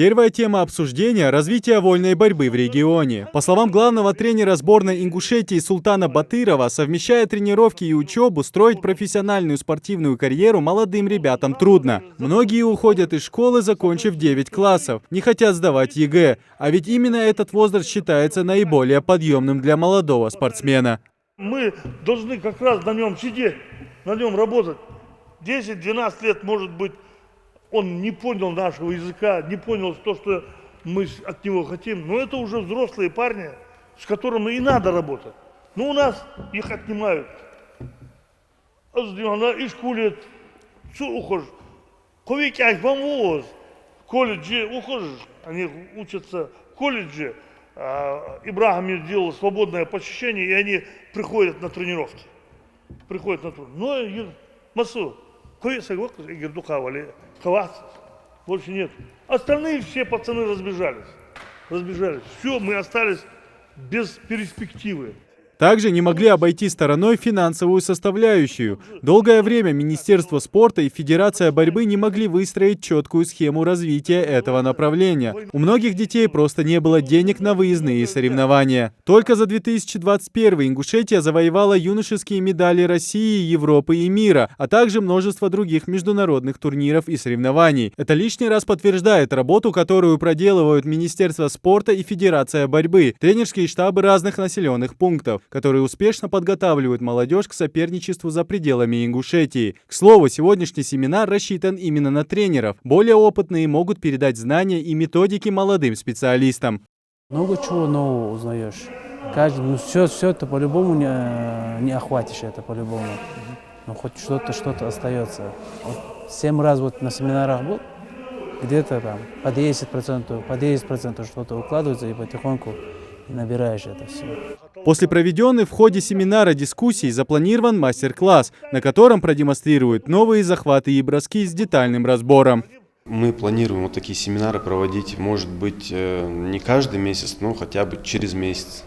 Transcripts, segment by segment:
Первая тема обсуждения – развитие вольной борьбы в регионе. По словам главного тренера сборной Ингушетии Султана Батырова, совмещая тренировки и учебу, строить профессиональную спортивную карьеру молодым ребятам трудно. Многие уходят из школы, закончив 9 классов, не хотят сдавать ЕГЭ, а ведь именно этот возраст считается наиболее подъемным для молодого спортсмена. Мы должны как раз на нем сидеть, на нем работать. 10-12 лет, может быть, он не понял нашего языка, не понял то, что мы от него хотим. Но это уже взрослые парни, с которыми и надо работать. Но у нас их отнимают. Из школы уходишь. Ковикях вам воз. В колледже уходишь. Они учатся в колледже. Ибрагим делал свободное посещение, и они приходят на тренировки. Приходят на тренировки. Но массу. Больше нет. Остальные все пацаны разбежались. Все, мы остались без перспективы. Также не могли обойти стороной финансовую составляющую. Долгое время Министерство спорта и Федерация борьбы не могли выстроить четкую схему развития этого направления. У многих детей просто не было денег на выездные соревнования. Только за 2021 Ингушетия завоевала юношеские медали России, Европы и мира, а также множество других международных турниров и соревнований. Это лишний раз подтверждает работу, которую проделывают Министерство спорта и Федерация борьбы, тренерские штабы разных населенных пунктов, которые успешно подготавливают молодежь к соперничеству за пределами Ингушетии. К слову, сегодняшний семинар рассчитан именно на тренеров. Более опытные могут передать знания и методики молодым специалистам. Много чего нового узнаешь. Все это по-любому не охватишь, это по-любому. Но хоть что-то остается. Вот 7 раз вот на семинарах был, где-то там по 10% что-то укладывается и потихоньку набираешь это все. После проведенной в ходе семинара дискуссий запланирован мастер-класс, на котором продемонстрируют новые захваты и броски с детальным разбором. Мы планируем вот такие семинары проводить, может быть, не каждый месяц, но хотя бы через месяц.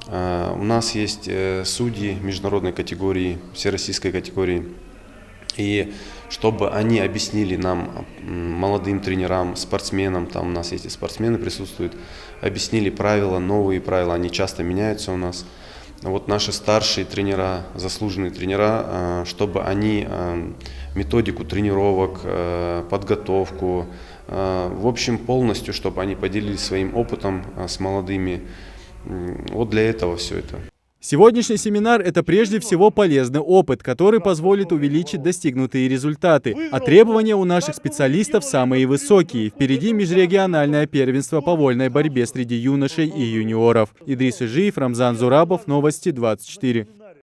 У нас есть судьи международной категории, всероссийской категории. И чтобы они объяснили нам, молодым тренерам, спортсменам, там у нас есть и спортсмены присутствуют, объяснили правила, новые правила, они часто меняются у нас. Вот наши старшие тренера, заслуженные тренера, чтобы они методику тренировок, подготовку, в общем, полностью, чтобы они поделились своим опытом с молодыми. Вот для этого все это. Сегодняшний семинар – это прежде всего полезный опыт, который позволит увеличить достигнутые результаты. А требования у наших специалистов самые высокие. Впереди межрегиональное первенство по вольной борьбе среди юношей и юниоров. Идрис Ижиев, Рамзан Зурабов, Новости 24.